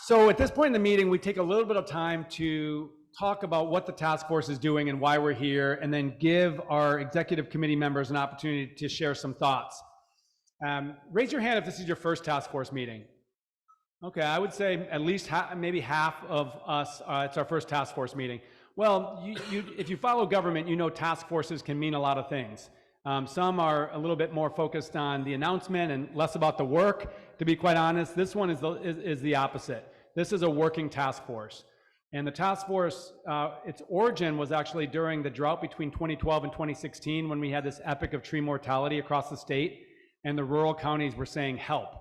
So at this point in the meeting, we take a little bit of time to talk about what the task force is doing and why we're here, and then give our executive committee members an opportunity to share some thoughts. Raise your hand if this is your first task force meeting. Okay, I would say at least maybe half of us, it's our first task force meeting. Well, if you follow government, you know task forces can mean a lot of things. Some are a little bit more focused on the announcement and less about the work. To be quite honest, this one is the opposite. This is a working task force. And the task force, its origin was actually during the drought between 2012 and 2016 when we had this epic of tree mortality across the state, and the rural counties were saying, help.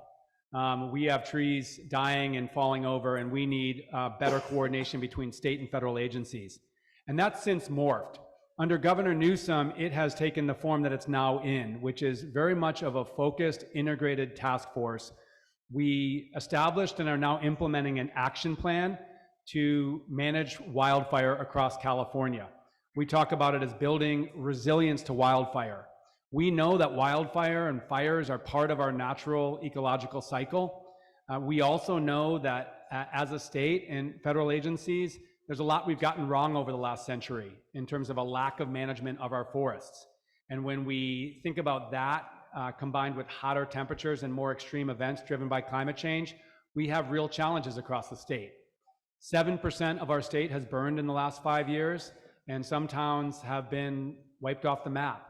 We have trees dying and falling over, and we need better coordination between state and federal agencies. And that's since morphed. Under Governor Newsom, it has taken the form that it's now in, which is very much of a focused, integrated task force. We established and are now implementing an action plan to manage wildfire across California. We talk about it as building resilience to wildfire. We know that wildfire and fires are part of our natural ecological cycle. We also know that as a state and federal agencies, there's a lot we've gotten wrong over the last century in terms of a lack of management of our forests. And when we think about that, combined with hotter temperatures and more extreme events driven by climate change, we have real challenges across the state. 7% of our state has burned in the last 5 years, and some towns have been wiped off the map.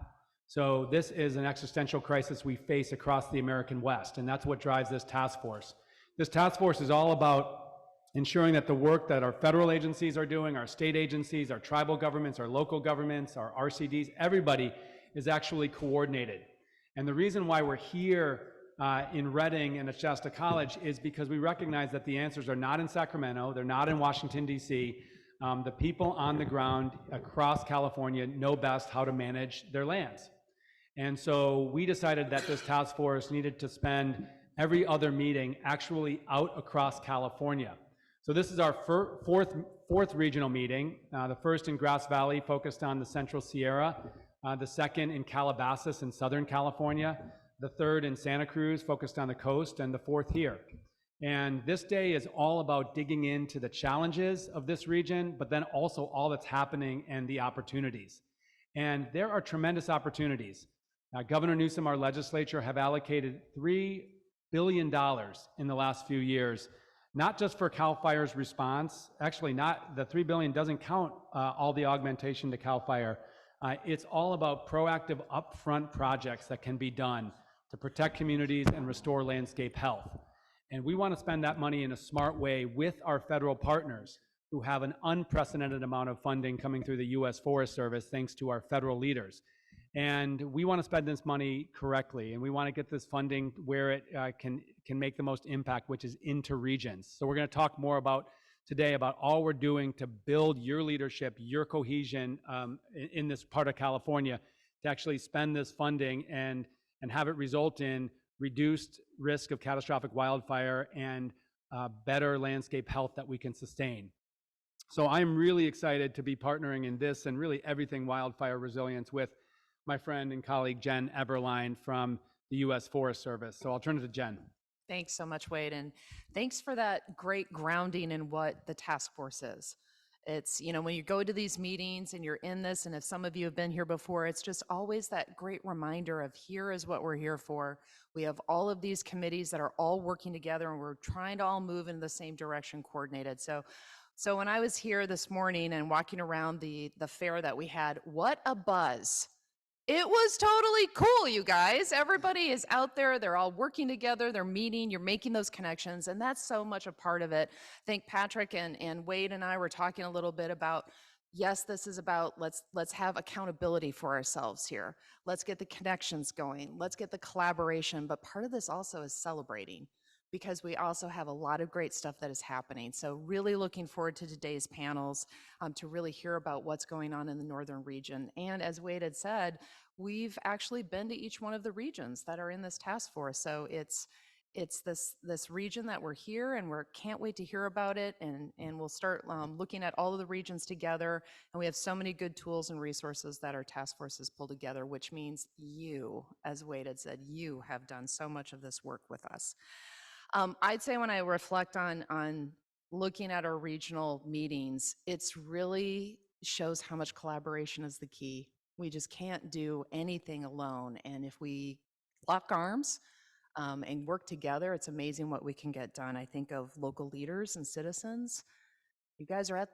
So this is an existential crisis we face across the American West, and that's what drives this task force. This task force is all about ensuring that the work that our federal agencies are doing, our state agencies, our tribal governments, our local governments, our RCDs, everybody is actually coordinated. And the reason why we're here in Redding and at Shasta College is because we recognize that the answers are not in Sacramento, they're not in Washington, D.C. The people on the ground across California know best how to manage their lands. And so we decided that this task force needed to spend every other meeting actually out across California. So this is our fourth regional meeting, the first in Grass Valley focused on the Central Sierra, the second in Calabasas in Southern California, the third in Santa Cruz focused on the coast, and the fourth here. And this day is all about digging into the challenges of this region, but then also all that's happening and the opportunities. And there are tremendous opportunities. Governor Newsom, our legislature, have allocated $3 billion in the last few years, not just for CAL FIRE's response. Actually, the $3 billion doesn't count all the augmentation to CAL FIRE. It's all about proactive upfront projects that can be done to protect communities and restore landscape health. And we want to spend that money in a smart way with our federal partners who have an unprecedented amount of funding coming through the U.S. Forest Service thanks to our federal leaders. And we want to spend this money correctly, and we want to get this funding where it can make the most impact, which is into regions. So we're going to talk more today about all we're doing to build your leadership, your cohesion in this part of California to actually spend this funding and have it result in reduced risk of catastrophic wildfire and better landscape health that we can sustain. So I'm really excited to be partnering in this and really everything wildfire resilience with my friend and colleague Jen Eberlein from the U.S. Forest Service. So I'll turn it to Jen. Thanks so much, Wade, and thanks for that great grounding in what the task force is. It's, when you go to these meetings and you're in this, and if some of you have been here before, it's just always that great reminder of here is what we're here for. We have all of these committees that are all working together, and we're trying to all move in the same direction coordinated. So when I was here this morning and walking around the fair that we had, what a buzz. It was totally cool, you guys. Everybody is out there. They're all working together. They're meeting. You're making those connections, and that's so much a part of it. I think Patrick and Wade and I were talking a little bit about, yes, this is about let's have accountability for ourselves here. Let's get the connections going. Let's get the collaboration. But part of this also is celebrating, because we also have a lot of great stuff that is happening. So really looking forward to today's panels to really hear about what's going on in the northern region. And as Wade had said, we've actually been to each one of the regions that are in this task force. So it's this region that we're here, and we can't wait to hear about it. And we'll start looking at all of the regions together. And we have so many good tools and resources that our task forces pull together, which means you, as Wade had said, you have done so much of this work with us. I'd say when I reflect on looking at our regional meetings, it's really shows how much collaboration is the key. We just can't do anything alone. And if we lock arms and work together, it's amazing what we can get done. I think of local leaders and citizens. You guys are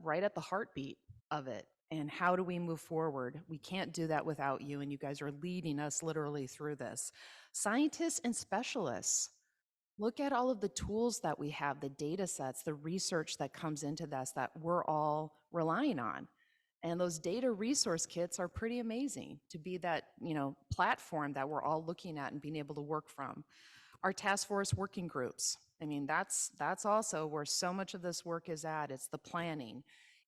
right at the heartbeat of it. And how do we move forward? We can't do that without you, and you guys are leading us literally through this. Scientists and specialists, look at all of the tools that we have, the data sets, the research that comes into this that we're all relying on. And those data resource kits are pretty amazing to be that, platform that we're all looking at and being able to work from. Our task force working groups. I mean, that's also where so much of this work is at. It's the planning,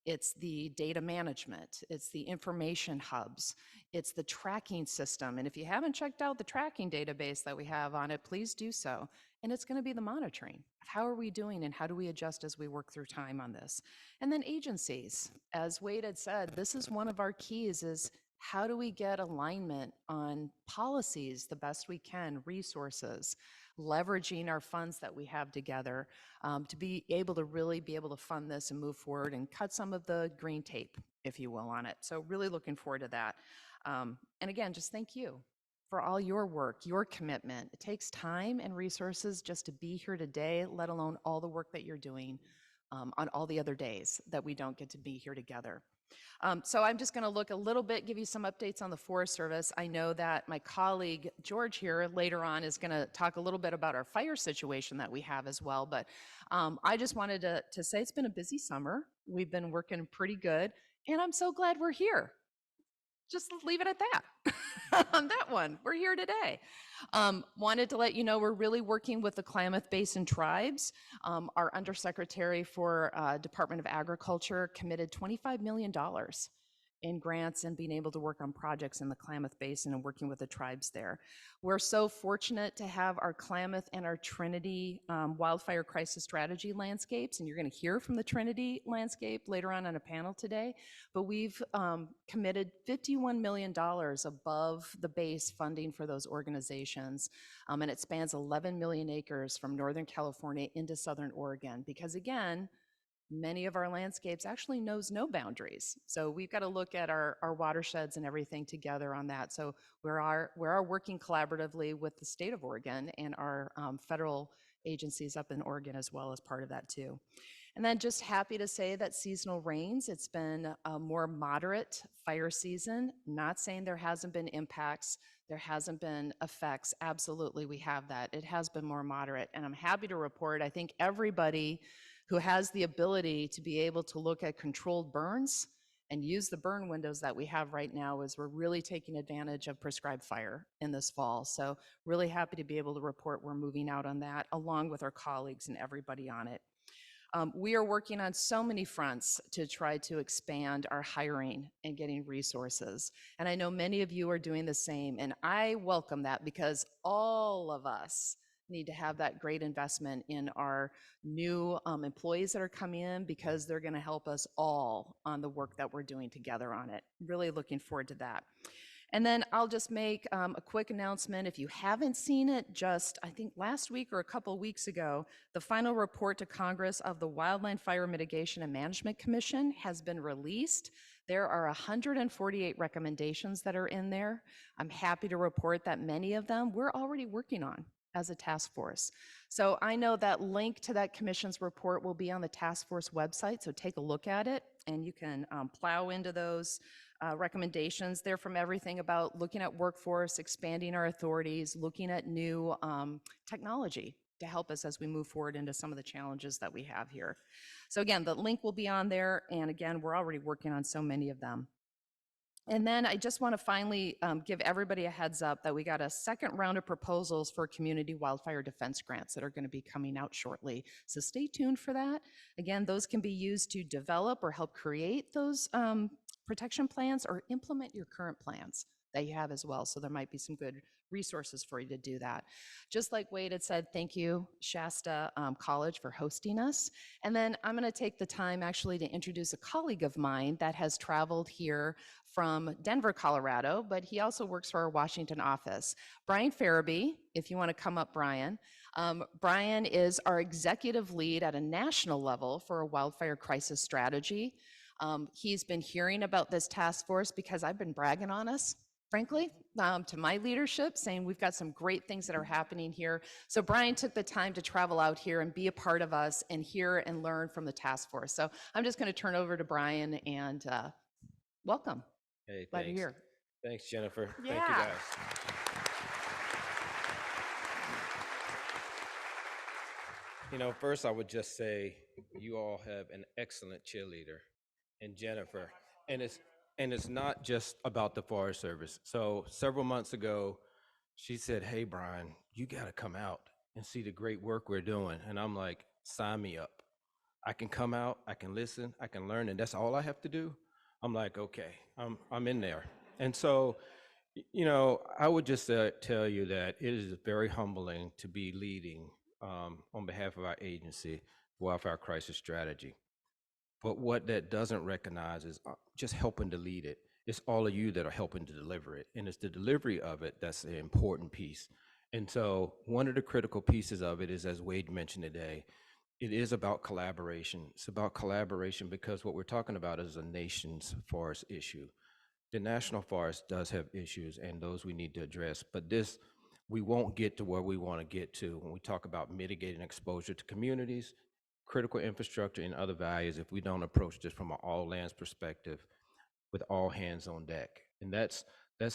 it's the data management, it's the information hubs, it's the tracking system. And if you haven't checked out the tracking database that we have on it, please do so. And it's going to be the monitoring. How are we doing and how do we adjust as we work through time on this? And then agencies. As Wade had said, this is one of our keys is how do we get alignment on policies the best we can, resources, leveraging our funds that we have together to be able to really be able to fund this and move forward and cut some of the green tape, if you will, on it. So really looking forward to that. And again, just thank you for all your work, your commitment. It takes time and resources just to be here today, let alone all the work that you're doing on all the other days that we don't get to be here together. So I'm just going to look a little bit, give you some updates on the Forest Service. I know that my colleague George here later on is going to talk a little bit about our fire situation that we have as well. But I just wanted to say it's been a busy summer. We've been working pretty good, and I'm so glad we're here. Just leave it at that. On that one, we're here today. Wanted to let you know we're really working with the Klamath Basin tribes. Our Undersecretary for Department of Agriculture committed $25 million in grants and being able to work on projects in the Klamath Basin and working with the tribes there. We're so fortunate to have our Klamath and our Trinity wildfire crisis strategy landscapes, and you're going to hear from the Trinity landscape later on a panel today, but we've committed $51 million above the base funding for those organizations, and it spans 11 million acres from Northern California into Southern Oregon, because again, many of our landscapes actually knows no boundaries. So we've got to look at our watersheds and everything together on that. So we are working collaboratively with the state of Oregon and our federal agencies up in Oregon as well as part of that too. And then just happy to say that seasonal rains, it's been a more moderate fire season. Not saying there hasn't been impacts, there hasn't been effects. Absolutely, we have that. It has been more moderate. And I'm happy to report, I think everybody who has the ability to be able to look at controlled burns and use the burn windows that we have right now as we're really taking advantage of prescribed fire in this fall. So really happy to be able to report we're moving out on that along with our colleagues and everybody on it. We are working on so many fronts to try to expand our hiring and getting resources. And I know many of you are doing the same, and I welcome that because all of us need to have that great investment in our new employees that are coming in because they're going to help us all on the work that we're doing together on it. Really looking forward to that. And then I'll just make a quick announcement. If you haven't seen it, just I think last week or a couple weeks ago, the final report to Congress of the Wildland Fire Mitigation and Management Commission has been released. There are 148 recommendations that are in there. I'm happy to report that many of them we're already working on as a task force. So I know that link to that commission's report will be on the task force website, so take a look at it and you can plow into those recommendations. They're from everything about looking at workforce, expanding our authorities, looking at new technology to help us as we move forward into some of the challenges that we have here. So again, the link will be on there, and again, we're already working on so many of them. And then I just want to finally give everybody a heads up that we got a second round of proposals for community wildfire defense grants that are going to be coming out shortly. So stay tuned for that. Again, those can be used to develop or help create those protection plans or implement your current plans that you have as well. So there might be some good resources for you to do that. Just like Wade had said, thank you, Shasta College, for hosting us. And then I'm going to take the time actually to introduce a colleague of mine that has traveled here from Denver, Colorado, but he also works for our Washington office. Brian Farabee, if you want to come up, Brian. Brian is our executive lead at a national level for a wildfire crisis strategy. He's been hearing about this task force because I've been bragging on us, frankly, to my leadership, saying we've got some great things that are happening here. So Brian took the time to travel out here and be a part of us and hear and learn from the task force. So I'm just going to turn over to Brian and welcome. Hey, Glad you're thanks. here. Thanks, Jennifer. Thank you, Yeah. guys. You know, first I would just say you all have an excellent cheerleader in Jennifer. And it's not just about the Forest Service. So several months ago, she said, "Hey, Brian, you got to come out and see the great work we're doing." And I'm like, "Sign me up. I can come out, I can listen, I can learn, and that's all I have to do." I'm like, "Okay, I'm in there." And so, you know, I would just tell you that it is very humbling to be leading on behalf of our agency, Wildfire Crisis Strategy. But what that doesn't recognize is just helping to lead it. It's all of you that are helping to deliver it. And it's the delivery of it that's the important piece. And so one of the critical pieces of it is, as Wade mentioned today, it is about collaboration. It's about collaboration because what we're talking about is a nation's forest issue. The national forest does have issues and those we need to address, but this, we won't get to where we want to get to when we talk about mitigating exposure to communities, critical infrastructure, and other values if we don't approach this from an all lands perspective with all hands on deck. And that's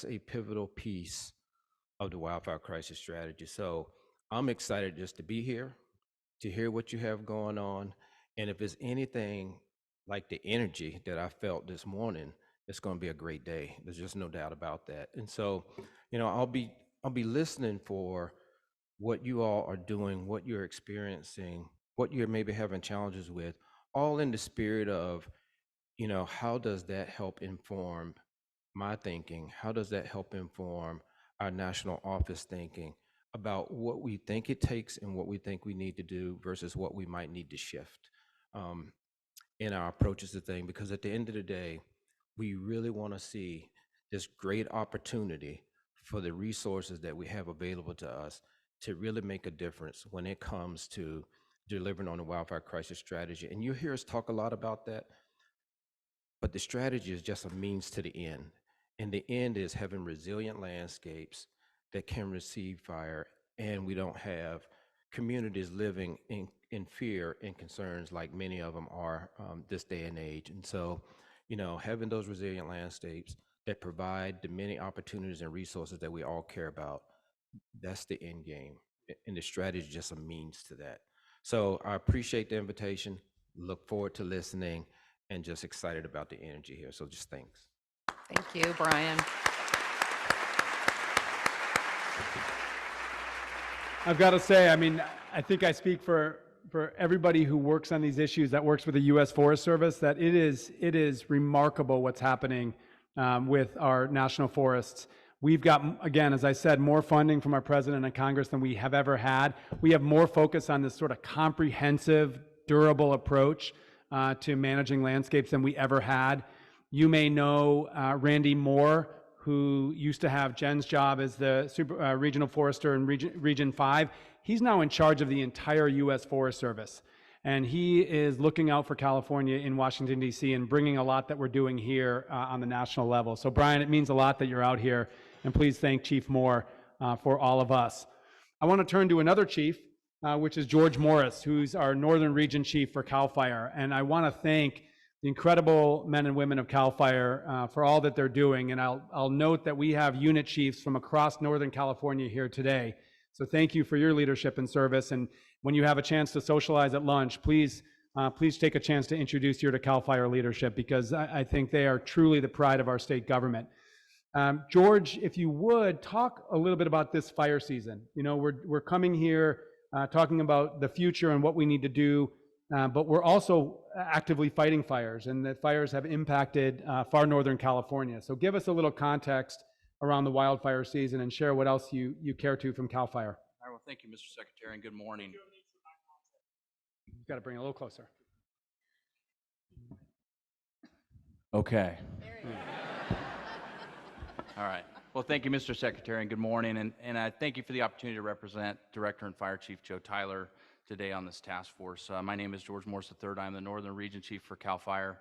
a pivotal piece of the wildfire crisis strategy. So I'm excited just to be here, to hear what you have going on. And if it's anything like the energy that I felt this morning, it's going to be a great day. There's just no doubt about that. And so, you know, I'll be listening for what you all are doing, what you're experiencing, what you're maybe having challenges with, all in the spirit of, you know, how does that help inform my thinking? How does that help inform our national office thinking about what we think it takes and what we think we need to do versus what we might need to shift in our approaches to things? Because at the end of the day, we really want to see this great opportunity for the resources that we have available to us to really make a difference when it comes to delivering on the wildfire crisis strategy. And you hear us talk a lot about that, but the strategy is just a means to the end. And the end is having resilient landscapes that can receive fire, and we don't have communities living in fear and concerns like many of them are this day and age. And so, you know, having those resilient landscapes that provide the many opportunities and resources that we all care about, that's the end game. And the strategy is just a means to that. So I appreciate the invitation, look forward to listening, and just excited about the energy here. So just thanks. Thank you, Brian. I've got to say, I mean, I think I speak for everybody who works on these issues that works with the U.S. Forest Service, that it is remarkable what's happening with our national forests. We've got, again, as I said, more funding from our president and Congress than we have ever had. We have more focus on this sort of comprehensive, durable approach to managing landscapes than we ever had. You may know Randy Moore, who used to have Jen's job as the regional forester in Region 5. He's now in charge of the entire U.S. Forest Service. And he is looking out for California in Washington, D.C. and bringing a lot that we're doing here on the national level. So Brian, it means a lot that you're out here. And please thank Chief Moore for all of us. I want to turn to another chief, which is George Morris, who's our Northern Region Chief for CAL FIRE. And I want to thank the incredible men and women of CAL FIRE for all that they're doing. And I'll note that we have unit chiefs from across Northern California here today. So thank you for your leadership and service. And when you have a chance to socialize at lunch, please take a chance to introduce you to CAL FIRE leadership, because I think they are truly the pride of our state government. George, if you would, talk a little bit about this fire season. You know, we're coming here talking about the future and what we need to do, but we're also actively fighting fires, and the fires have impacted far Northern California. So give us a little context around the wildfire season and share what else you care to from CAL FIRE. All right, well, thank you, Mr. Secretary, and good morning. You've got to bring it a little closer. Okay. All right. Well, thank you, Mr. Secretary, and good morning. And I thank you for the opportunity to represent Director and Fire Chief Joe Tyler today on this task force. My name is George Morse III. I'm the Northern Region Chief for CAL FIRE.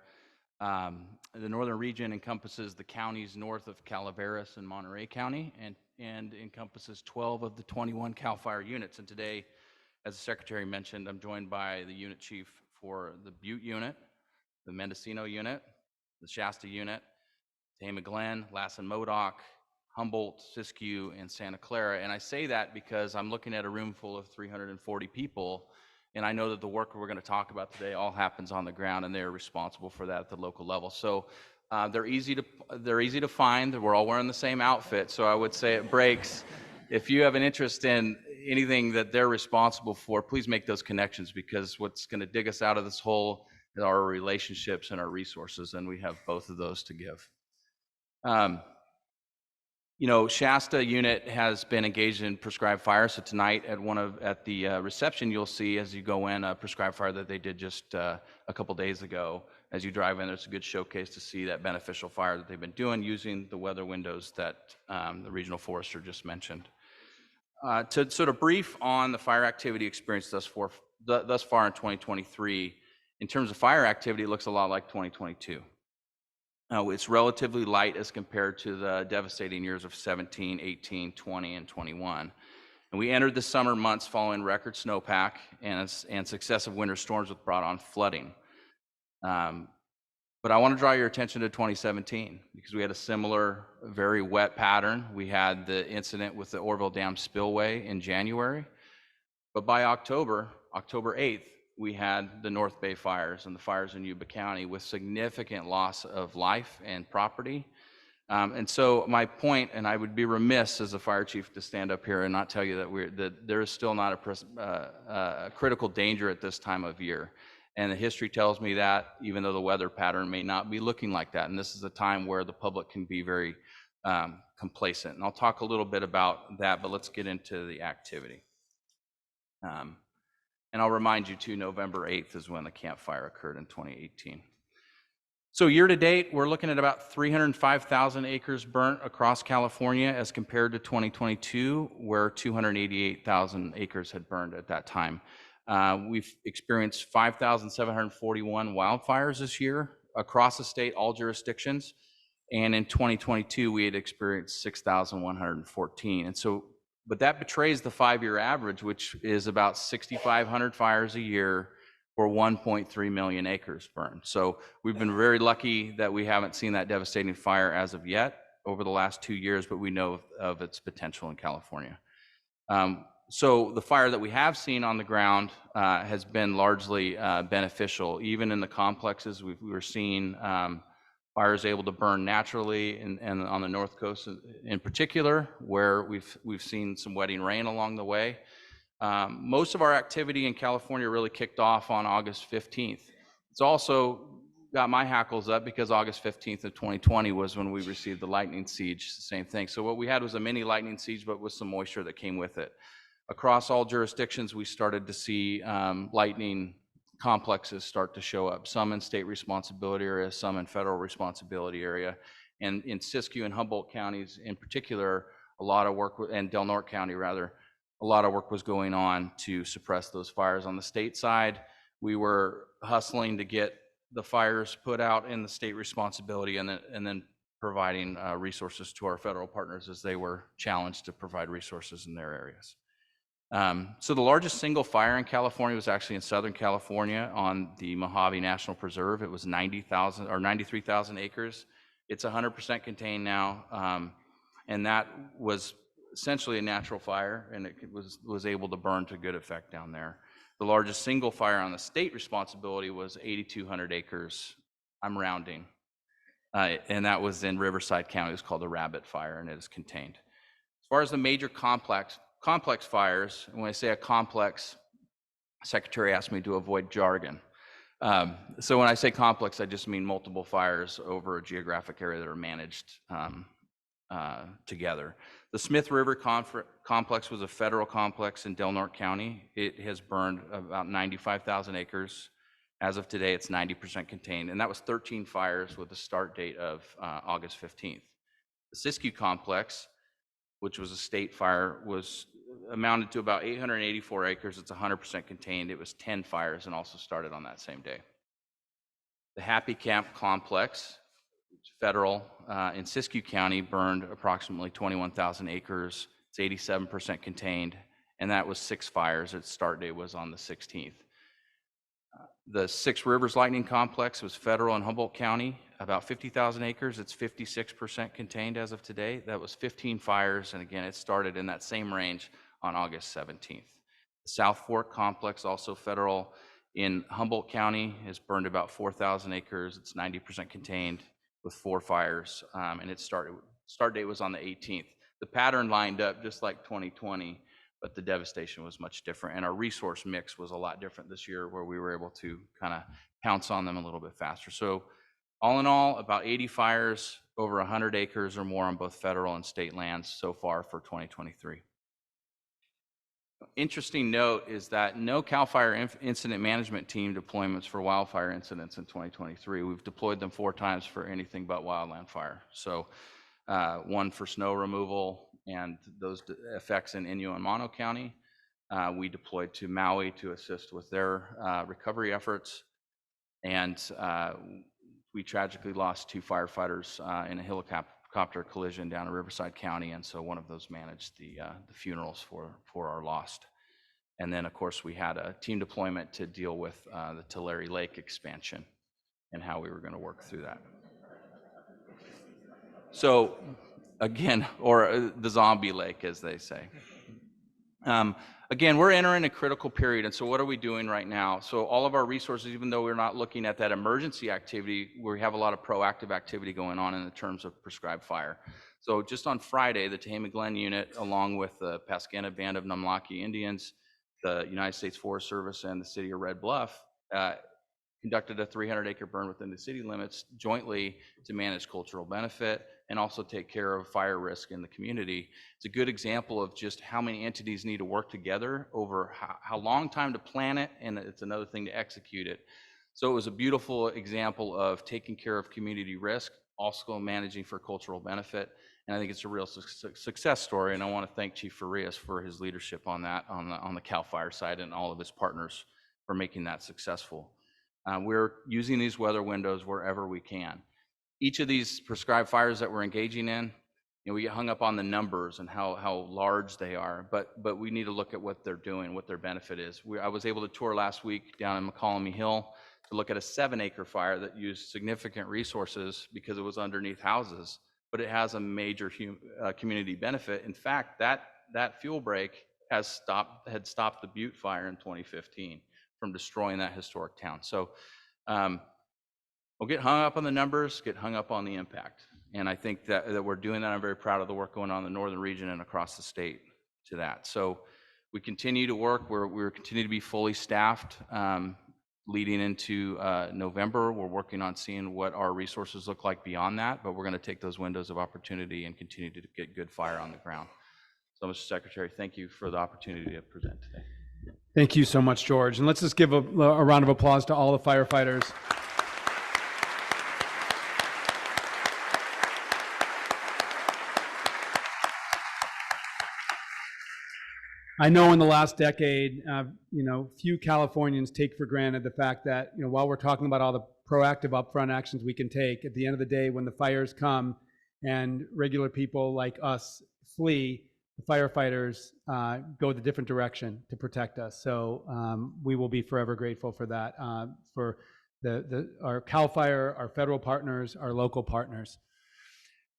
The Northern Region encompasses the counties north of Calaveras and Monterey County and encompasses 12 of the 21 CAL FIRE units. And today, as the Secretary mentioned, I'm joined by the Unit Chief for the Butte Unit, the Mendocino Unit, the Shasta Unit, Tama Glen, Lassen Modoc, Humboldt, Siskiyou, and Santa Clara. And I say that because I'm looking at a room full of 340 people, and I know that the work we're going to talk about today all happens on the ground, and they're responsible for that at the local level. So they're easy to find. We're all wearing the same outfit, so I would say it breaks. If you have an interest in anything that they're responsible for, please make those connections, because what's going to dig us out of this hole is our relationships and our resources, and we have both of those to give. You know, Shasta unit has been engaged in prescribed fire. So tonight at the reception, you'll see as you go in a prescribed fire that they did just a couple days ago. As you drive in, there's a good showcase to see that beneficial fire that they've been doing using the weather windows that the regional forester just mentioned. To sort of brief on the fire activity experience thus far in 2023, in terms of fire activity, it looks a lot like 2022. It's relatively light as compared to the devastating years of 17, 18, 20, and 21. And we entered the summer months following record snowpack and successive winter storms that brought on flooding. But I want to draw your attention to 2017 because we had a similar, very wet pattern. We had the incident with the Orville Dam spillway in January. But by October 8th, we had the North Bay fires and the fires in Yuba County with significant loss of life and property. And so my point, and I would be remiss as a fire chief to stand up here and not tell you that there is still not a critical danger at this time of year. And the history tells me that, even though the weather pattern may not be looking like that. And this is a time where the public can be very complacent. And I'll talk a little bit about that, but let's get into the activity. And I'll remind you too, November 8th is when the Camp Fire occurred in 2018. So year to date, we're looking at about 305,000 acres burnt across California as compared to 2022, where 288,000 acres had burned at that time. We've experienced 5,741 wildfires this year across the state, all jurisdictions. And in 2022, we had experienced 6,114. And so, but that betrays the 5-year average, which is about 6,500 fires a year for 1.3 million acres burned. So we've been very lucky that we haven't seen that devastating fire as of yet over the last 2 years, but we know of its potential in California. So the fire that we have seen on the ground has been largely beneficial. Even in the complexes, we were seeing fires able to burn naturally, and on the North Coast in particular, where we've seen some wetting rain along the way. Most of our activity in California really kicked off on August 15th. It's also got my hackles up because August 15th of 2020 was when we received the lightning siege, same thing. So what we had was a mini lightning siege, but with some moisture that came with it. Across all jurisdictions, we started to see lightning complexes start to show up, some in state responsibility area, some in federal responsibility area. And in Siskiyou and Humboldt counties in particular, a lot of work, and Del Norte County rather, a lot of work was going on to suppress those fires. On the state side, we were hustling to get the fires put out in the state responsibility and then providing resources to our federal partners as they were challenged to provide resources in their areas. So the largest single fire in California was actually in Southern California on the Mojave National Preserve. It was 90,000 or 93,000 acres. It's 100% contained now, and that was essentially a natural fire, and it was able to burn to good effect down there. The largest single fire on the state responsibility was 8,200 acres. I'm rounding, and that was in Riverside County. It was called the Rabbit Fire, and it is contained. As far as the major complex fires, and when I say a complex, Secretary asked me to avoid jargon. So when I say complex, I just mean multiple fires over a geographic area that are managed together. The Smith River Complex was a federal complex in Del Norte County. It has burned about 95,000 acres. As of today, it's 90% contained, and that was 13 fires with a start date of August 15th. The Siskiyou complex, which was a state fire, was amounted to about 884 acres. It's 100% contained. It was 10 fires and also started on that same day. The Happy Camp complex, federal, in Siskiyou County, burned approximately 21,000 acres. It's 87% contained, and that was 6 fires. Its start date was on the 16th. The Six Rivers Lightning Complex was federal in Humboldt County, about 50,000 acres. It's 56% contained as of today. That was 15 fires, and again, it started in that same range on August 17th. The South Fork Complex, also federal in Humboldt County, has burned about 4,000 acres. It's 90% contained with 4 fires, and its start date was on the 18th. The pattern lined up just like 2020, but the devastation was much different, and our resource mix was a lot different this year, where we were able to kind of pounce on them a little bit faster. So all in all, about 80 fires, over 100 acres or more on both federal and state lands so far for 2023. Interesting note is that no CAL FIRE incident management team deployments for wildfire incidents in 2023. We've deployed them 4 times for anything but wildland fire. So 1 for snow removal and those effects in Inyo and Mono County. We deployed to Maui to assist with their recovery efforts. And we tragically lost 2 firefighters in a helicopter collision down in Riverside County. And so one of those managed the funerals for our lost. And then, of course, we had a team deployment to deal with the Tulare Lake expansion and how we were going to work through that. So again, or the zombie lake, as they say. Again, we're entering a critical period, and so what are we doing right now? So all of our resources, even though we're not looking at that emergency activity, we have a lot of proactive activity going on in the terms of prescribed fire. So just on Friday, the Tehama Glen unit, along with the Pascana Band of Namlaki Indians, the United States Forest Service, and the City of Red Bluff, conducted a 300-acre burn within the city limits jointly to manage cultural benefit and also take care of fire risk in the community. It's a good example of just how many entities need to work together over how long time to plan it, and it's another thing to execute it. So it was a beautiful example of taking care of community risk, also managing for cultural benefit, and I think it's a real success story, and I want to thank Chief Farias for his leadership on that, on the CAL FIRE side, and all of his partners for making that successful. We're using these weather windows wherever we can. Each of these prescribed fires that we're engaging in, we get hung up on the numbers and how large they are, but we need to look at what they're doing, what their benefit is. I was able to tour last week down in McCollum Hill to look at a 7-acre fire that used significant resources because it was underneath houses, but it has a major community benefit. In fact, that fuel break had stopped the Butte fire in 2015 from destroying that historic town. So we'll get hung up on the numbers, get hung up on the impact. And I think that we're doing that. I'm very proud of the work going on in the northern region and across the state to that. So we continue to work. We're continue to be fully staffed leading into November. We're working on seeing what our resources look like beyond that, but we're going to take those windows of opportunity and continue to get good fire on the ground. So, Mr. Secretary, thank you for the opportunity to present today. Thank you so much, George. And let's just give a round of applause to all the firefighters. I know in the last decade, few Californians take for granted the fact that, while we're talking about all the proactive upfront actions we can take, at the end of the day, when the fires come and regular people like us flee, the firefighters go the different direction to protect us. So we will be forever grateful for that, for our CAL FIRE, our federal partners, our local partners.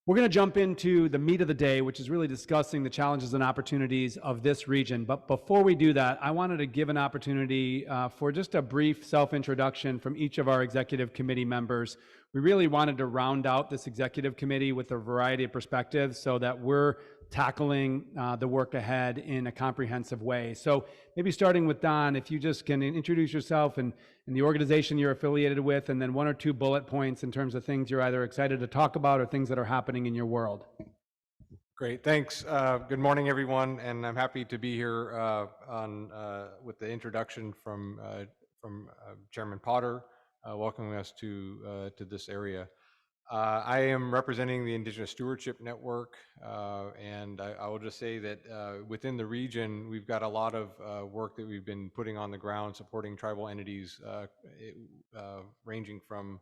We're going to jump into the meat of the day, which is really discussing the challenges and opportunities of this region. But before we do that, I wanted to give an opportunity for just a brief self-introduction from each of our executive committee members. We really wanted to round out this executive committee with a variety of perspectives so that we're tackling the work ahead in a comprehensive way. So maybe starting with Don, if you just can introduce yourself and the organization you're affiliated with, and then 1 or 2 bullet points in terms of things you're either excited to talk about or things that are happening in your world. Great, thanks. Good morning, everyone, and I'm happy to be here with the introduction from Chairman Potter, welcoming us to this area. I am representing the Indigenous Stewardship Network, and I will just say that within the region, we've got a lot of work that we've been putting on the ground supporting tribal entities, ranging from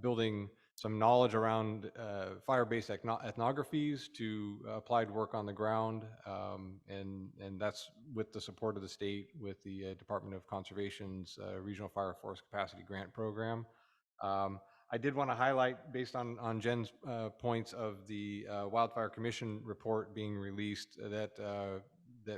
building some knowledge around fire-based ethnographies to applied work on the ground, and that's with the support of the state with the Department of Conservation's Regional Fire Forest Capacity Grant Program. I did want to highlight, based on Jen's points of the Wildfire Commission report being released, that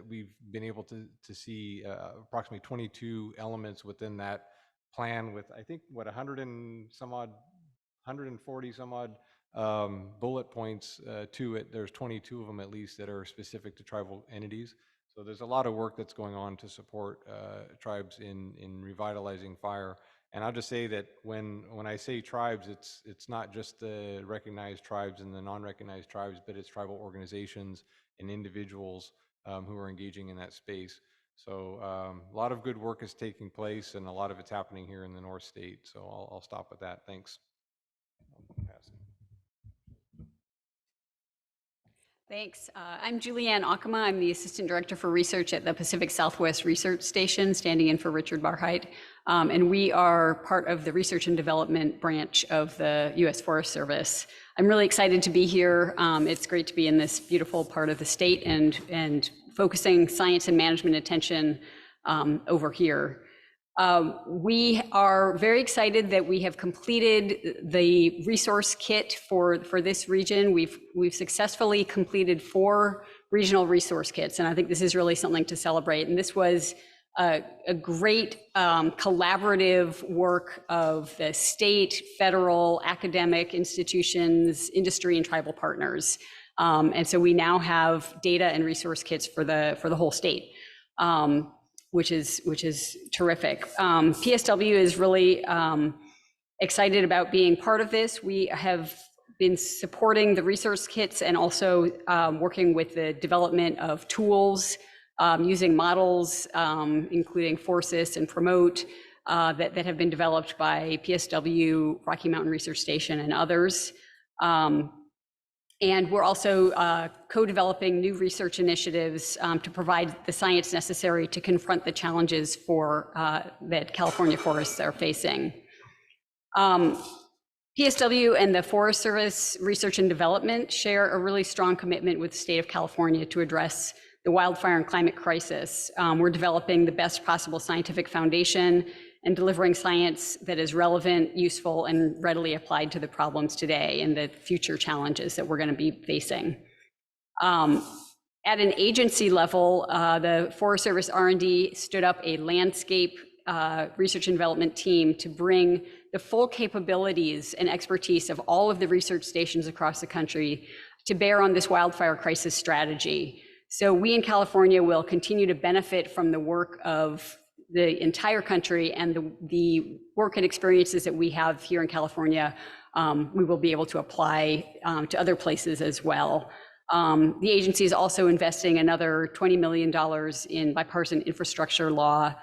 we've been able to see approximately 22 elements within that plan with, I think, what, 140 some odd bullet points to it. There's 22 of them at least that are specific to tribal entities. So there's a lot of work that's going on to support tribes in revitalizing fire. And I'll just say that when I say tribes, it's not just the recognized tribes and the non-recognized tribes, but it's tribal organizations and individuals who are engaging in that space. So a lot of good work is taking place, and a lot of it's happening here in the North State. So I'll stop with that. Thanks. Thanks. I'm Julianne Akama. I'm the Assistant Director for Research at the Pacific Southwest Research Station, standing in for Richard Barheit. And we are part of the Research and Development branch of the U.S. Forest Service. I'm really excited to be here. It's great to be in this beautiful part of the state and focusing science and management attention over here. We are very excited that we have completed the resource kit for this region. We've successfully completed 4 regional resource kits, and I think this is really something to celebrate. And this was a great collaborative work of the state, federal, academic institutions, industry, and tribal partners. And so we now have data and resource kits for the whole state. Which is terrific. PSW is really excited about being part of this. We have been supporting the resource kits and also working with the development of tools, using models, including FORSIS and Promote, that have been developed by PSW, Rocky Mountain Research Station, and others. And we're also co-developing new research initiatives to provide the science necessary to confront the challenges that California forests are facing. PSW and the Forest Service Research and Development share a really strong commitment with the state of California to address the wildfire and climate crisis. We're developing the best possible scientific foundation and delivering science that is relevant, useful, and readily applied to the problems today and the future challenges that we're going to be facing. At an agency level, the Forest Service R&D stood up a landscape research and development team to bring the full capabilities and expertise of all of the research stations across the country to bear on this wildfire crisis strategy. So we in California will continue to benefit from the work of the entire country, and the work and experiences that we have here in California, we will be able to apply to other places as well. The agency is also investing another $20 million in bipartisan infrastructure law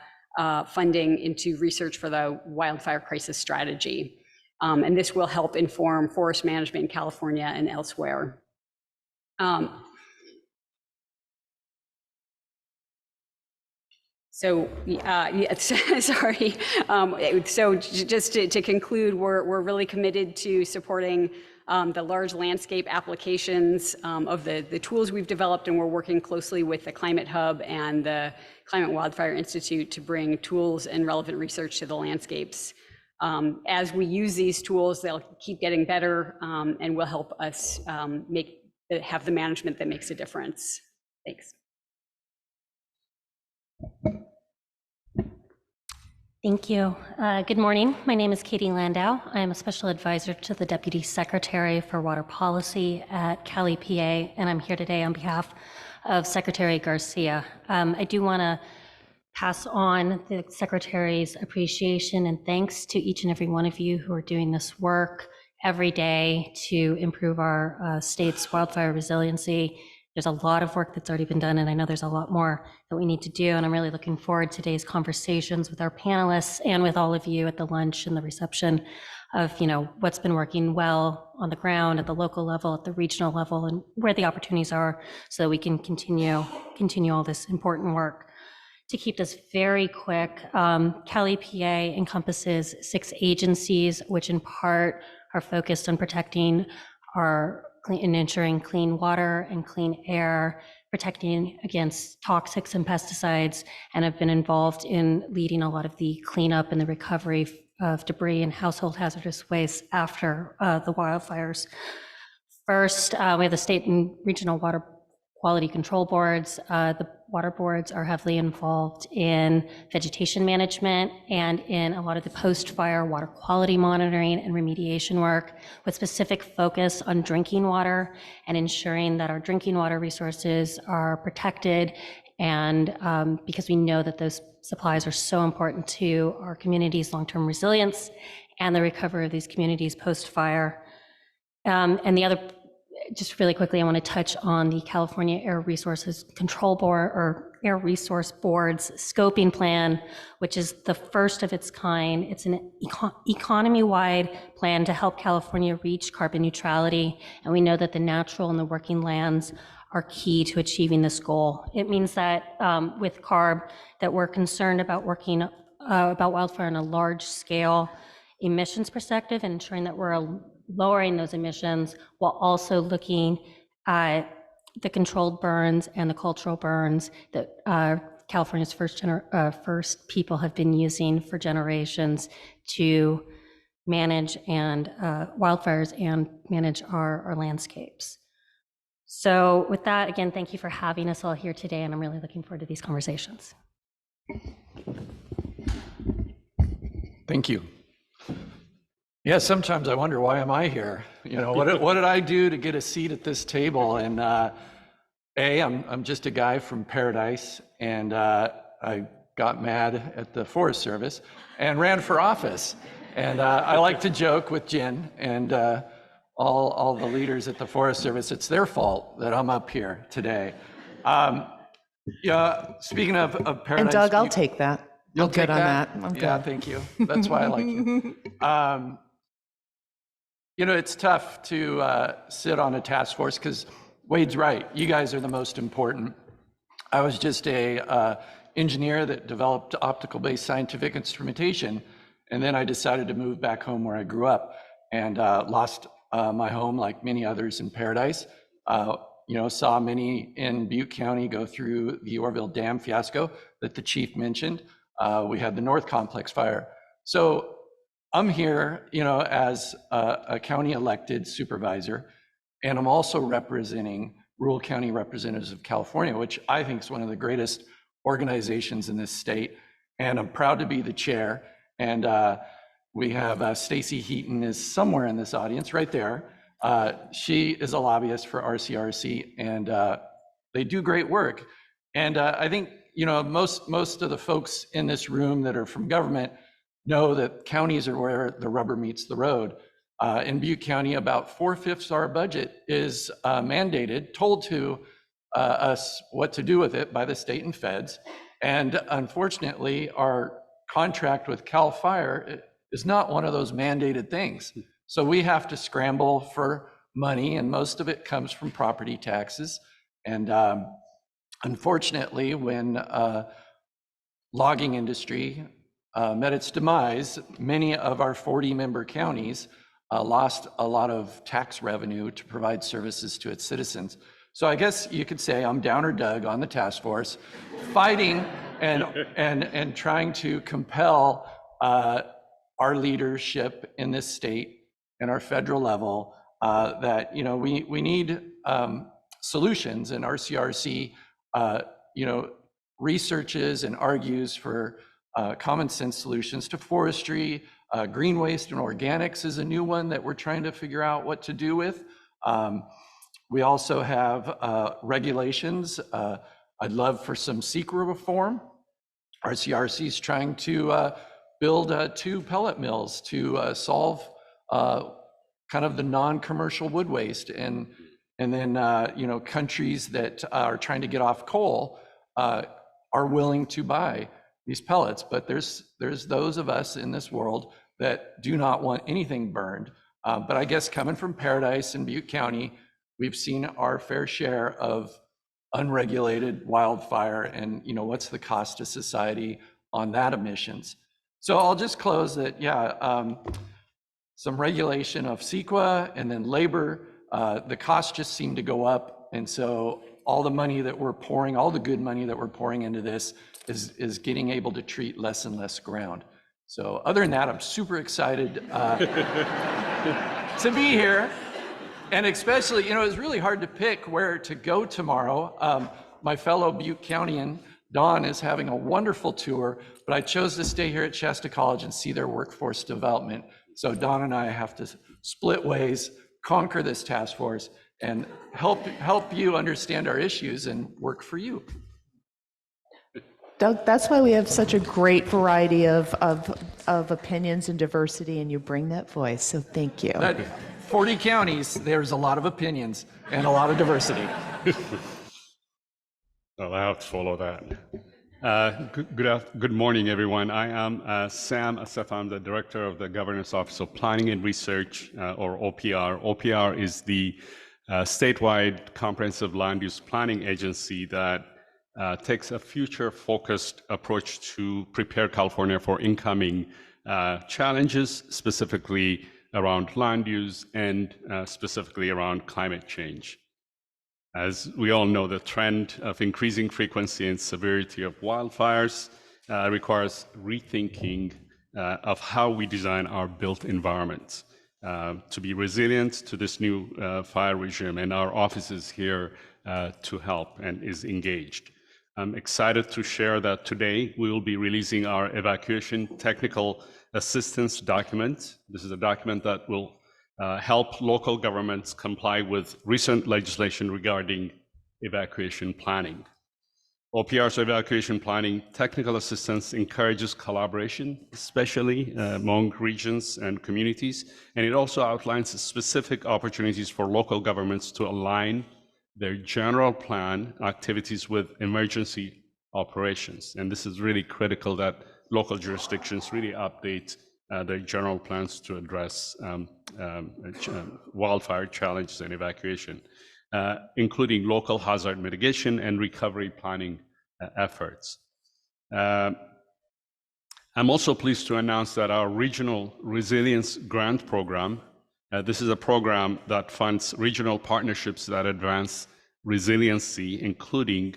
funding into research for the wildfire crisis strategy. And this will help inform forest management in California and elsewhere. So, sorry. So just to conclude, we're really committed to supporting the large landscape applications of the tools we've developed, and we're working closely with the Climate Hub and the Climate Wildfire Institute to bring tools and relevant research to the landscapes. As we use these tools, they'll keep getting better and will help us have the management that makes a difference. Thanks. Thank you. Good morning. My name is Katie Landau. I am a special advisor to the Deputy Secretary for Water Policy at Cali, PA, and I'm here today on behalf of Secretary Garcia. I do want to pass on the Secretary's appreciation and thanks to each and every one of you who are doing this work every day to improve our state's wildfire resiliency There's a lot of work that's already been done, and I know there's a lot more that we need to do. And I'm really looking forward to today's conversations with our panelists and with all of you at the lunch and the reception of, what's been working well on the ground at the local level, at the regional level, and where the opportunities are so that we can continue all this important work. To keep this very quick, Cali, PA encompasses 6 agencies, which in part are focused on protecting and ensuring clean water and clean air, protecting against toxics and pesticides, and have been involved in leading a lot of the cleanup and the recovery of debris and household hazardous waste after the wildfires. First, we have the state and regional water quality control boards. The water boards are heavily involved in vegetation management and in a lot of the post-fire water quality monitoring and remediation work, with specific focus on drinking water and ensuring that our drinking water resources are protected, and because we know that those supplies are so important to our communities' long-term resilience and the recovery of these communities post-fire. And the other, just really quickly, I want to touch on the California Air Resources Control Board, or Air Resource Board's scoping plan, which is the first of its kind. It's an economy-wide plan to help California reach carbon neutrality, and we know that the natural and the working lands are key to achieving this goal. It means that with CARB, that we're concerned about working about wildfire on a large-scale emissions perspective and ensuring that we're lowering those emissions while also looking at the controlled burns and the cultural burns that California's first people have been using for generations to manage and wildfires and manage our landscapes. So with that, again, thank you for having us all here today, and I'm really looking forward to these conversations. Thank you. Yeah, sometimes I wonder, why am I here? What did I do to get a seat at this table? And I'm just a guy from Paradise, and I got mad at the Forest Service and ran for office. And I like to joke with Jen and all the leaders at the Forest Service, it's their fault that I'm up here today. Speaking of Paradise. And Doug, I'll take that. You'll I'm good take on that? that. I'm Yeah, good. thank you. That's why I like you. It's tough to sit on a task force because Wade's right. You guys are the most important. I was just a engineer that developed optical-based scientific instrumentation, and then I decided to move back home where I grew up and lost my home like many others in Paradise. Saw many in Butte County go through the Orville Dam fiasco that the chief mentioned. We had the North Complex fire. So I'm here, as a county elected supervisor, and I'm also representing Rural County Representatives of California, which I think is one of the greatest organizations in this state. And I'm proud to be the chair. And we have Stacy Heaton is somewhere in this audience, right there. She is a lobbyist for RCRC, and they do great work. And I think, most of the folks in this room that are from government know that counties are where the rubber meets the road. In Butte County, about 4/5 of our budget is mandated, told to us what to do with it by the state and feds. And unfortunately, our contract with CAL FIRE is not one of those mandated things. So we have to scramble for money, and most of it comes from property taxes. And unfortunately, when logging industry met its demise, many of our 40-member counties lost a lot of tax revenue to provide services to its citizens. So I guess you could say I'm Downer Doug on the task force, fighting and trying to compel our leadership in this state and our federal level that we need solutions, and RCRC researches and argues for common sense solutions to forestry. Green waste and organics is a new one that we're trying to figure out what to do with. We also have regulations. I'd love for some SECRA reform. RCRC is trying to build 2 pellet mills to solve kind of the non-commercial wood waste. And And then, countries that are trying to get off coal are willing to buy these pellets. But there's those of us in this world that do not want anything burned. But I guess coming from Paradise and Butte County, we've seen our fair share of unregulated wildfire, and what's the cost to society on that emissions. So I'll just close that, some regulation of CEQA and then labor, the costs just seem to go up. And so all the money that we're pouring, all the good money that we're pouring into this is getting able to treat less and less ground. So other than that, I'm super excited to be here. And especially, it's really hard to pick where to go tomorrow. My fellow Butte Countyan, Dawn, is having a wonderful tour, but I chose to stay here at Shasta College and see their workforce development. So Dawn and I have to split ways, conquer this task force, and help you understand our issues and work for you. Doug, that's why we have such a great variety of opinions and diversity, and you bring that voice, so thank you. 40 counties, there's a lot of opinions and a lot of diversity. Well, I have to follow that. Good morning, everyone. I am Sam Asaf. I'm the Director of the Governor's Office of Planning and Research, or OPR. OPR is the statewide comprehensive land use planning agency that takes a future-focused approach to prepare California for incoming challenges, specifically around land use and specifically around climate change. As we all know, the trend of increasing frequency and severity of wildfires requires rethinking of how we design our built environments to be resilient to this new fire regime, and our office is here to help and is engaged. I'm excited to share that today we will be releasing our evacuation technical assistance document. This is a document that will help local governments comply with recent legislation regarding evacuation planning. OPR's evacuation planning technical assistance encourages collaboration, especially among regions and communities, and it also outlines specific opportunities for local governments to align their general plan activities with emergency operations. And this is really critical that local jurisdictions really update their general plans to address wildfire challenges and evacuation, including local hazard mitigation and recovery planning efforts. I'm also pleased to announce that our Regional Resilience Grant Program, this is a program that funds regional partnerships that advance resiliency, including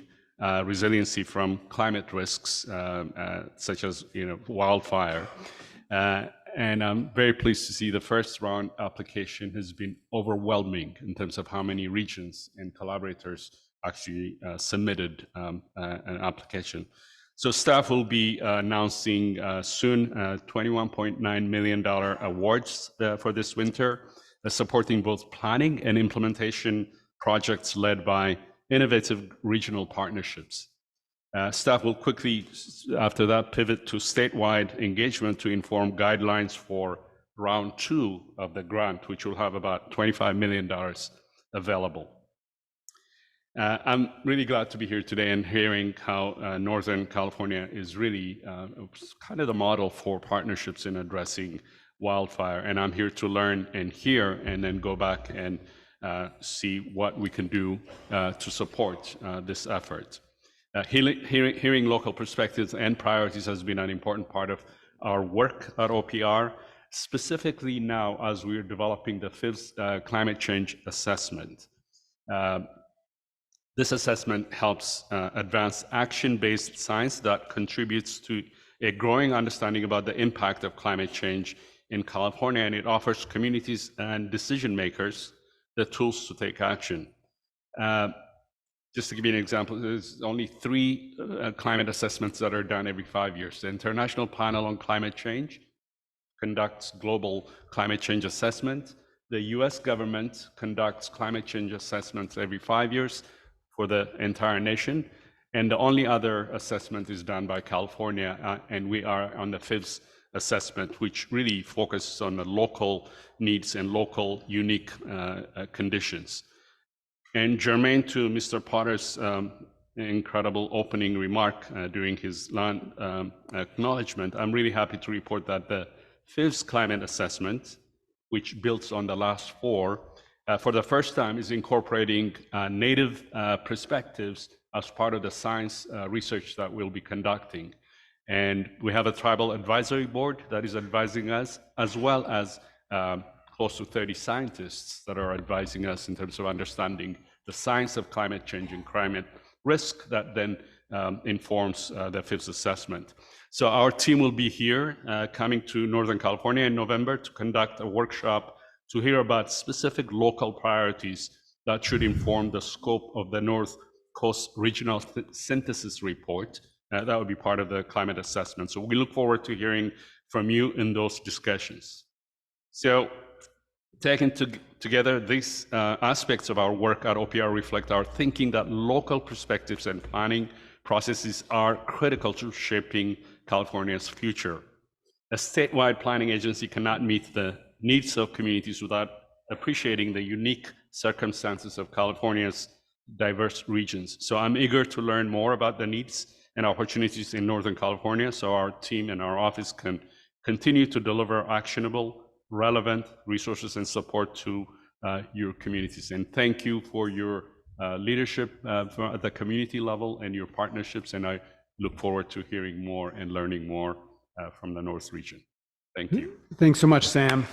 resiliency from climate risks, such as wildfire. And I'm very pleased to see the first round application has been overwhelming in terms of how many regions and collaborators actually submitted an application. So staff will be announcing soon $21.9 million awards for this winter, supporting both planning and implementation projects led by innovative regional partnerships. Staff will quickly, after that, pivot to statewide engagement to inform guidelines for round 2 of the grant, which will have about $25 million available. I'm really glad to be here today and hearing how Northern California is really kind of the model for partnerships in addressing wildfire. And I'm here to learn and hear and then go back and see what we can do to support this effort. Hearing local perspectives and priorities has been an important part of our work at OPR, specifically now as we're developing the 5th climate change assessment. This assessment helps advance action-based science that contributes to a growing understanding about the impact of climate change in California, and it offers communities and decision makers the tools to take action. Just to give you an example, there's only 3 climate assessments that are done every 5 years. The International Panel on Climate Change conducts global climate change assessment. The US government conducts climate change assessments every 5 years for the entire nation. And the only other assessment is done by California, and we are on the 5th assessment, which really focuses on the local needs and local unique conditions. And germane to Mr. Potter's incredible opening remark during his land acknowledgement, I'm really happy to report that the fifth climate assessment, which builds on the last four, for the first time is incorporating native perspectives as part of the science research that we'll be conducting. And we have a tribal advisory board that is advising us, as well as close to 30 scientists that are advising us in terms of understanding the science of climate change and climate risk that then informs the fifth assessment. So our team will be here coming to Northern California in November to conduct a workshop to hear about specific local priorities that should inform the scope of the North Coast Regional Synthesis Report. That would be part of the climate assessment. So we look forward to hearing from you in those discussions. So taken together, these aspects of our work at OPR reflect our thinking that local perspectives and planning processes are critical to shaping California's future. A statewide planning agency cannot meet the needs of communities without appreciating the unique circumstances of California's diverse regions. So I'm eager to learn more about the needs and opportunities in Northern California so our team and our office can continue to deliver actionable, relevant resources and support to your communities. And thank you for your leadership at the community level and your partnerships. And I look forward to hearing more and learning more from the North region. Thank you. Thanks so much, Sam.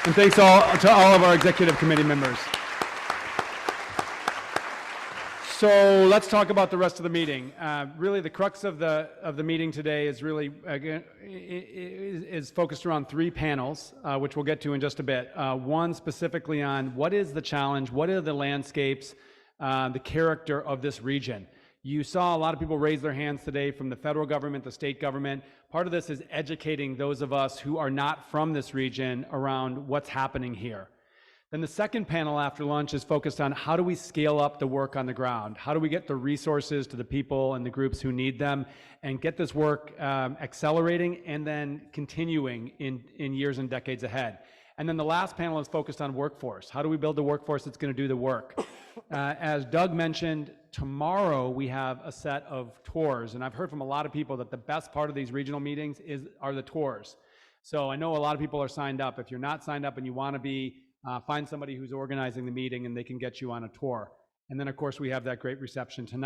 And thanks to all of our executive committee members. So let's talk about the rest of the meeting. Really, the crux of the meeting today is really is focused around three panels, which we'll get to in just a bit. One specifically on what is the challenge, what are the landscapes, the character of this region. You saw a lot of people raise their hands today from the federal government, the state government. Part of this is educating those of us who are not from this region around what's happening here. Then the second panel after lunch is focused on how do we scale up the work on the ground? How do we get the resources to the people and the groups who need them and get this work accelerating and then continuing in years and decades ahead? And then the last panel is focused on workforce. How do we build a workforce that's going to do the work? As Doug mentioned, tomorrow we have a set of tours, and I've heard from a lot of people that the best part of these regional meetings are the tours. So I know a lot of people are signed up. If you're not signed up and you want to be, find somebody who's organizing the meeting and they can get you on a tour. And then, of course, we have that great reception tonight.